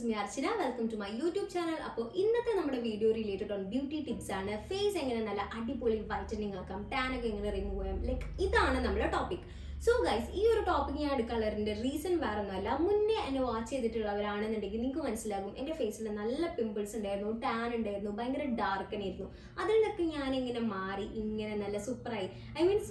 is me Archana. Welcome to my YouTube channel. അപ്പോൾ ഇന്നത്തെ നമ്മുടെ video related on beauty tips ആണ്. Face എങ്ങനെ നല്ല അടിപൊളി വൈറ്റനിങ് ആക്കാം, ടാൻ ഒക്കെ എങ്ങനെ റിമൂവ് ചെയ്യാം, ലൈക്ക് ഇതാണ് നമ്മുടെ ടോപ്പിക്. സോ ഗൈസ്, ഈ ഒരു ടോപ്പിക് ഞാൻ എടുക്കാനുള്ളതിൻ്റെ റീസൺ വേറെ ഒന്നുമല്ല. മുന്നേ എന്നെ വാച്ച് ചെയ്തിട്ടുള്ളവരാണെന്നുണ്ടെങ്കിൽ നിങ്ങൾക്ക് മനസ്സിലാകും എൻ്റെ ഫേസിൽ നല്ല പിമ്പിൾസ് ഉണ്ടായിരുന്നു, ടാൻ ഉണ്ടായിരുന്നു, ഭയങ്കര ഡാർക്കനായിരുന്നു. അതിൽ നിന്നൊക്കെ ഞാൻ ഇങ്ങനെ മാറി ഇങ്ങനെ നല്ല സൂപ്പറായി.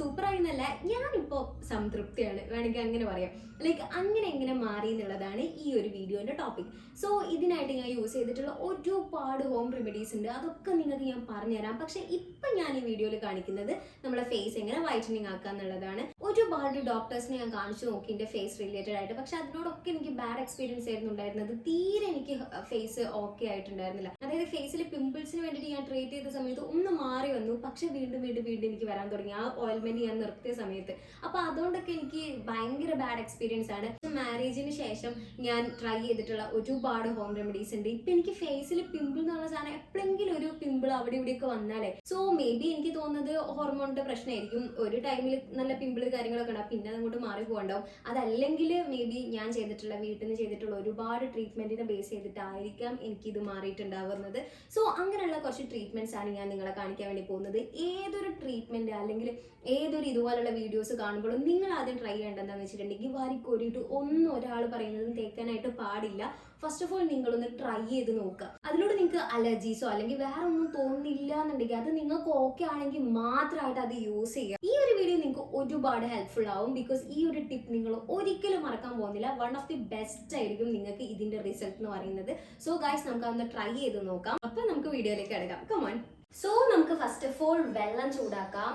സൂപ്പറായി എന്നല്ല, ഞാനിപ്പോൾ സംതൃപ്തിയാണ്, വേണമെങ്കിൽ അങ്ങനെ പറയാം. ലൈക്ക് അങ്ങനെ എങ്ങനെ മാറി എന്നുള്ളതാണ് ഈ ഒരു വീഡിയോൻ്റെ ടോപ്പിക്. സോ ഇതിനായിട്ട് ഞാൻ യൂസ് ചെയ്തിട്ടുള്ള ഒരുപാട് ഹോം റെമഡീസ് ഉണ്ട്, അതൊക്കെ നിങ്ങൾക്ക് ഞാൻ പറഞ്ഞുതരാം. പക്ഷേ ഇപ്പം ഞാൻ ഈ വീഡിയോയിൽ കാണിക്കുന്നത് നമ്മുടെ ഫേസ് എങ്ങനെ വൈറ്റനിങ് ആക്കുക എന്നുള്ളതാണ്. ഒരുപാട് ഡോക്ടേഴ്സിനെ ഞാൻ കാണിച്ചു നോക്കി എൻ്റെ ഫേസ് റിലേറ്റഡ് ആയിട്ട്. പക്ഷെ അതിനോടൊക്കെ എനിക്ക് ബാഡ് എക്സ്പീരിയൻസ് ആയിരുന്നു ഉണ്ടായിരുന്നത്. തീരെ എനിക്ക് ഫേസ് ഓക്കെ ആയിട്ടുണ്ടായിരുന്നില്ല. അതായത് ഫേസിൽ പിമ്പിൾസിന് വേണ്ടിയിട്ട് ഞാൻ ട്രീറ്റ് ചെയ്ത സമയത്ത് ഒന്ന് മാറി വന്നു, പക്ഷെ വീണ്ടും എനിക്ക് വരാൻ തുടങ്ങി ആ ഓയിൽമെന്റ് ഞാൻ നിർത്തിയ സമയത്ത്. അപ്പൊ അതുകൊണ്ടൊക്കെ എനിക്ക് ഭയങ്കര ബാഡ് എക്സ്പീരിയൻസ് ആണ്. മാരേജിന് ശേഷം ഞാൻ ട്രൈ ചെയ്തിട്ടുള്ള ഒരുപാട് ഹോം റെമഡീസ് ഉണ്ട്. ഇപ്പൊ എനിക്ക് ഫേസിൽ പിമ്പിൾ എന്ന് പറഞ്ഞ സാധനം എപ്പോഴെങ്കിലും ഒരു പിമ്പിൾ അവിടെ ഇവിടെയൊക്കെ വന്നാലേ, സോ മേ ബി എനിക്ക് തോന്നുന്നത് ഹോർമോണിന്റെ പ്രശ്നമായിരിക്കും. ഒരു ടൈമിൽ നല്ല പിമ്പിൾ കാര്യങ്ങളൊക്കെ ഉണ്ടാവും, പിന്നെ അങ്ങോട്ട് മാറി പോകണ്ടാവും. അതല്ലെങ്കിൽ മേ ബി ഞാൻ ചെയ്തിട്ടുള്ള വീട്ടിൽ നിന്ന് ചെയ്തിട്ടുള്ള ഒരുപാട് ട്രീറ്റ്മെന്റിനെ ബേസ് ചെയ്തിട്ടായിരിക്കാം എനിക്കിത് മാറിയിട്ടുണ്ടാവുന്നത്. സോ അങ്ങനെയുള്ള കുറച്ച് ട്രീറ്റ്മെന്റ്സ് ആണ് ഞാൻ നിങ്ങളെ കാണിക്കാൻ വേണ്ടി പോകുന്നത്. ഏതൊരു ട്രീറ്റ്മെന്റ് അല്ലെങ്കിൽ ഏതൊരു ഇതുപോലുള്ള വീഡിയോസ് കാണുമ്പോഴും നിങ്ങൾ ആദ്യം ട്രൈ ചെയ്യേണ്ടതെന്ന് വെച്ചിട്ടുണ്ടെങ്കിൽ വാരിക്കോരിയിട്ട് ഒന്നും ഒരാൾ പറയുന്നതും കേൾക്കാനായിട്ട് പാടില്ല. ഫസ്റ്റ് ഓഫ് ഓൾ നിങ്ങളൊന്ന് ട്രൈ ചെയ്ത് നോക്കുക. അതിലൂടെ നിങ്ങൾക്ക് അലർജീസോ അല്ലെങ്കിൽ വേറെ ഒന്നും തോന്നുന്നില്ല എന്നുണ്ടെങ്കിൽ അത് നിങ്ങൾക്ക് ഓക്കെ ആണെങ്കിൽ മാത്രമായിട്ട് അത് യൂസ് ചെയ്യുക. ഈ ഒരു വീഡിയോ നിങ്ങൾക്ക് ഒരുപാട് ഹെൽപ്ഫുൾ ആവും. ബിക്കോസ് ഈ ഒരു ടിപ്പ് നിങ്ങൾ ഒരിക്കലും മറക്കാൻ പോകുന്നില്ല. വൺ ഓഫ് ദി ബെസ്റ്റ് ആയിരിക്കും നിങ്ങൾക്ക് ഇതിന്റെ റിസൾട്ട് എന്ന് പറയുന്നത്. സോ ഗൈസ്, നമുക്ക് അതൊന്ന് ട്രൈ ചെയ്ത് നോക്കാം. അപ്പൊ നമുക്ക് വീഡിയോയിലേക്ക് എടുക്കാം. കമോൺ. സോ നമുക്ക് ഫസ്റ്റ് ഓഫ് ഓൾ വെള്ളം ചൂടാക്കാം.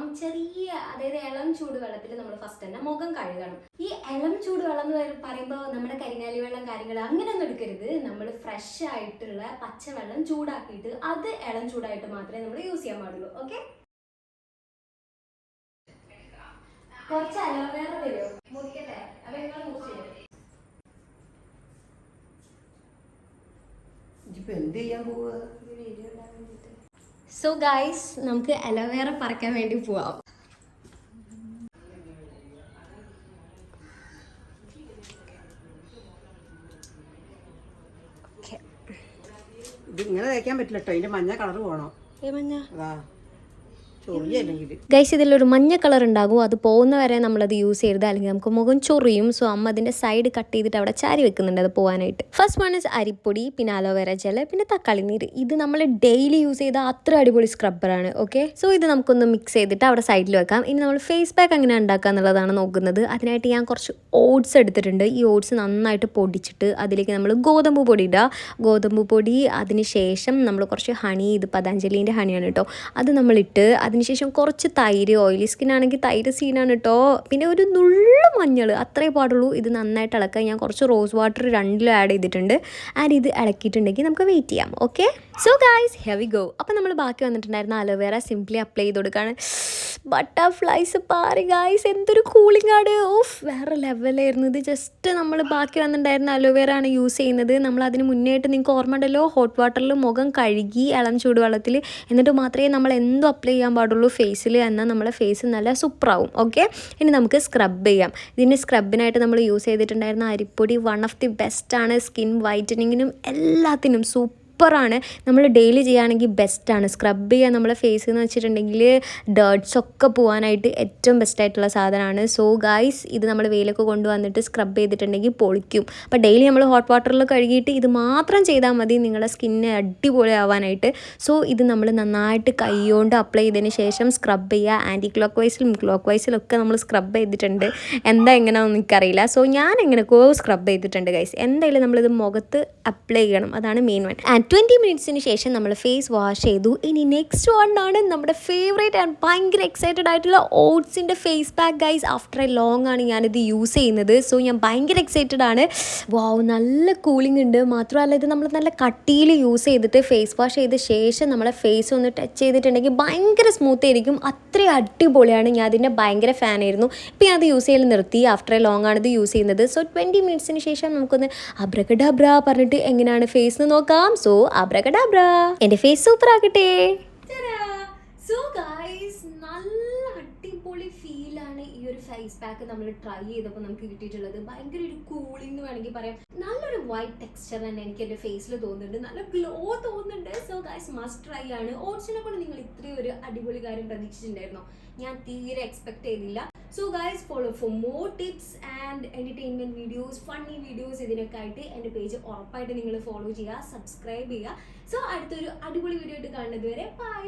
അതായത് ഇളം ചൂട് വെള്ളത്തിൽ നമ്മൾ ഫസ്റ്റ് തന്നെ മുഖം കഴുകണം. ഈ ഇളം ചൂട് വെള്ളം എന്ന് പറയുമ്പോൾ നമ്മുടെ കരിങ്ങാലി വെള്ളം കാര്യങ്ങൾ അങ്ങനെയൊന്നും എടുക്കരുത്. നമ്മൾ ഫ്രഷ് ആയിട്ടുള്ള പച്ചവെള്ളം ചൂടാക്കിയിട്ട് അത് ഇളം ചൂടായിട്ട് മാത്രമേ നമ്മൾ യൂസ് ചെയ്യാൻ പാടുള്ളൂ. ഓക്കെ, കുറച്ച് അലോവേറ തരുമോ? മുറിക്കട്ടെ? അപ്പൊ നിങ്ങൾ മുറിച്ചു എന്ത് ചെയ്യാൻ പോവുക? സോ ഗൈസ്, നമുക്ക് അലോവേറ പറിക്കാൻ വേണ്ടി പോവാം. ഇത് ഇങ്ങനെ തേക്കാൻ പറ്റില്ല കേട്ടോ, ഇതിന്റെ മഞ്ഞ കളർ പോകണം. അതാ ഗൈസ്, ഇതിലൊരു മഞ്ഞ കളർ ഉണ്ടാകും. അത് പോകുന്ന വരെ നമ്മളത് യൂസ് ചെയ്യരുത്, അല്ലെങ്കിൽ നമുക്ക് മുഖം ചൊറിയും. സോ അമ്മ അതിൻ്റെ സൈഡ് കട്ട് ചെയ്തിട്ട് അവിടെ ചാരി വെക്കുന്നുണ്ട് അത് പോകാനായിട്ട്. ഫസ്റ്റ് വൺ ഇസ് അരിപ്പൊടി, പിന്നെ അലോവേറ ജെൽ, പിന്നെ തക്കാളി നീര്. ഇത് നമ്മൾ ഡെയിലി യൂസ് ചെയ്ത അത്ര അടിപൊളി സ്ക്രബ്ബറാണ്. ഓക്കെ, സോ ഇത് നമുക്കൊന്ന് മിക്സ് ചെയ്തിട്ട് അവിടെ സൈഡിൽ വെക്കാം. ഇനി നമ്മൾ ഫേസ് പാക്ക് എങ്ങനെ ഉണ്ടാക്കുക എന്നുള്ളതാണ് നോക്കുന്നത്. അതിനായിട്ട് ഞാൻ കുറച്ച് ഓട്സ് എടുത്തിട്ടുണ്ട്. ഈ ഓട്സ് നന്നായിട്ട് പൊടിച്ചിട്ട് അതിലേക്ക് നമ്മൾ ഗോതമ്പ് പൊടി ഇടുക. ഗോതമ്പ് പൊടി, അതിന് ശേഷം നമ്മൾ കുറച്ച് ഹണി, ഇത് പതഞ്ജലിൻ്റെ ഹണിയാണ് കേട്ടോ, അത് നമ്മളിട്ട് അതിനുശേഷം കുറച്ച് തൈര്, ഓയിലി സ്കിൻ ആണെങ്കിൽ തൈര് സീനാണ് കേട്ടോ. പിന്നെ ഒരു നുള്ളു മഞ്ഞൾ, അത്രേ പാടുള്ളൂ. ഇത് നന്നായിട്ട് ഇളക്കുക. ഞാൻ കുറച്ച് റോസ് വാട്ടർ 2 ആഡ് ചെയ്തിട്ടുണ്ട്. ആഡ് ചെയ്ത് ഇളക്കിയിട്ടുണ്ടെങ്കിൽ നമുക്ക് വെയിറ്റ് ചെയ്യാം. Okay, so guys, here we go. അപ്പോൾ നമ്മൾ ബാക്കി വന്നിട്ടുണ്ടായിരുന്ന അലോവേറ സിംപ്ലി അപ്ലൈ ചെയ്ത് കൊടുക്കുകയാണ്. ബട്ടർഫ്ലൈസ് പാറി ഗൈസ്, എന്തൊരു കൂളിംഗ് ആണ്. ഓഫ്, വേറെ ലെവലായിരുന്നു ഇത്. ജസ്റ്റ് നമ്മൾ ബാക്കി വന്നിട്ടുണ്ടായിരുന്ന അലോവേറ ആണ് യൂസ് ചെയ്യുന്നത്. നമ്മൾ അതിന് മുന്നേയായിട്ട് നിങ്ങൾക്ക് ഓർമ്മ ഉണ്ടല്ലോ, ഹോട്ട് വാട്ടറിൽ മുഖം കഴുകി ഇളം ചൂടുവെള്ളത്തിൽ, എന്നിട്ട് മാത്രമേ നമ്മൾ എന്തും അപ്ലൈ ചെയ്യാൻ പാടുള്ളൂ ഫേസിൽ. എന്നാൽ നമ്മളെ ഫേസ് നല്ല സൂപ്പറാവും. ഓക്കെ, ഇനി നമുക്ക് സ്ക്രബ് ചെയ്യാം. ഇതിന് സ്ക്രബിനായിട്ട് നമ്മൾ യൂസ് ചെയ്തിട്ടുണ്ടായിരുന്ന അരിപ്പൊടി വൺ ഓഫ് ദി ബെസ്റ്റ് ആണ്. സ്കിൻ വൈറ്റനിങ്ങിനും എല്ലാത്തിനും സൂപ്പറാണ്. നമ്മൾ ഡെയിലി ചെയ്യുകയാണെങ്കിൽ ബെസ്റ്റാണ്. സ്ക്രബ് ചെയ്യാൻ നമ്മളെ ഫേസ് എന്ന് വെച്ചിട്ടുണ്ടെങ്കിൽ ഡേർട്സ് ഒക്കെ പോകാനായിട്ട് ഏറ്റവും ബെസ്റ്റായിട്ടുള്ള സാധനമാണ്. സോ ഗൈസ്, ഇത് നമ്മൾ വെയിലൊക്കെ കൊണ്ടുവന്നിട്ട് സ്ക്രബ് ചെയ്തിട്ടുണ്ടെങ്കിൽ പൊളിക്കും. അപ്പോൾ ഡെയിലി നമ്മൾ ഹോട്ട് വാട്ടറിൽ കഴുകിയിട്ട് ഇത് മാത്രം ചെയ്താൽ മതി നിങ്ങളുടെ സ്കിന്ന് അടിപൊളി ആവാനായിട്ട്. സോ ഇത് നമ്മൾ നന്നായിട്ട് കൈകൊണ്ട് അപ്ലൈ ചെയ്തതിന് ശേഷം സ്ക്രബ് ചെയ്യുക. ആൻറ്റി ക്ലോക്ക് വൈസിലും ക്ലോക്ക് വൈസിലൊക്കെ നമ്മൾ സ്ക്രബ് ചെയ്തിട്ടുണ്ട്. എന്താ എങ്ങനെയാണെന്ന് എനിക്കറിയില്ല. സോ ഞാൻ എങ്ങനെയൊക്കെയോ സ്ക്രബ് ചെയ്തിട്ടുണ്ട് ഗൈസ്. എന്തായാലും നമ്മളിത് മുഖത്ത് അപ്ലൈ ചെയ്യണം, അതാണ് മെയിൻ വൺ. 20 മിനിറ്റ്സിന് ശേഷം നമ്മൾ ഫേസ് വാഷ് ചെയ്തു. ഇനി നെക്സ്റ്റ് വൺ ആണ് നമ്മുടെ ഫേവറേറ്റ് ആൻഡ് ഭയങ്കര എക്സൈറ്റഡ് ആയിട്ടുള്ള ഓട്സിൻ്റെ face pack guys. After a long ആണ് ഞാനിത് യൂസ് ചെയ്യുന്നത്. സോ ഞാൻ ഭയങ്കര എക്സൈറ്റഡ് ആണ്. വാവ്, നല്ല കൂളിംഗ് ഉണ്ട്. മാത്രമല്ല ഇത് നമ്മൾ നല്ല കട്ടിയിൽ യൂസ് ചെയ്തിട്ട് ഫേസ് വാഷ് ചെയ്ത ശേഷം നമ്മളെ ഫേസ് ഒന്ന് ടച്ച് ചെയ്തിട്ടുണ്ടെങ്കിൽ ഭയങ്കര സ്മൂത്ത് ആയിരിക്കും. അത്രയും അടിപൊളിയാണ്. ഞാൻ അതിൻ്റെ ഭയങ്കര ഫാനായിരുന്നു. ഇപ്പോൾ ഞാൻ അത് യൂസ് ചെയ്യൽ നിർത്തി. ആഫ്റ്റർ എ ലോങ് ആണ് ഇത് യൂസ് ചെയ്യുന്നത്. സോ 20 മിനിറ്റ്സിന് ശേഷം നമുക്കൊന്ന് അബ്രകഡാബ്ര പറഞ്ഞിട്ട് എങ്ങനെയാണ് ഫേസ് എന്ന് നോക്കാം. സോ അബ്രകഡാബ്ര, എൻ്റെ ഫേസ് സൂപ്പർ ആക്കട്ടെ. സോ ഗൈസ്, നല്ല അടിപൊളി ഫീലാണ് ഈ ഒരു ഫേസ് പാക്ക് നമ്മൾ ട്രൈ ചെയ്തപ്പോൾ നമുക്ക് കിട്ടിയിട്ടുള്ളത് ഭയങ്കര ഒരു കൂളിംഗ് എന്ന് വേണമെങ്കിൽ പറയാം. നല്ലൊരു വൈറ്റ് ടെക്സ്ചർ തന്നെ എനിക്ക് എൻ്റെ ഫേസിൽ തോന്നുന്നുണ്ട്, നല്ല ഗ്ലോ തോന്നുന്നുണ്ട്. സോ ഗൈസ് മസ്റ്റ് ട്രൈ ആണ്. ഓട്സിനെ കൊണ്ട് നിങ്ങൾ ഇത്രയും ഒരു അടിപൊളി കാര്യം പ്രതീക്ഷിച്ചിട്ടുണ്ടായിരുന്നോ? ഞാൻ തീരെ എക്സ്പെക്ട് ചെയ്തില്ല. So guys follow for more tips and entertainment videos, funny videos ഇതിനൊക്കെ ആയിട്ട് എൻ്റെ പേജ് ഉറപ്പായിട്ട് നിങ്ങൾ ഫോളോ ചെയ്യുക, സബ്സ്ക്രൈബ് ചെയ്യുക. സോ അടുത്തൊരു അടിപൊളി വീഡിയോ ആയിട്ട് കാണുന്നത് വരെ ബൈ.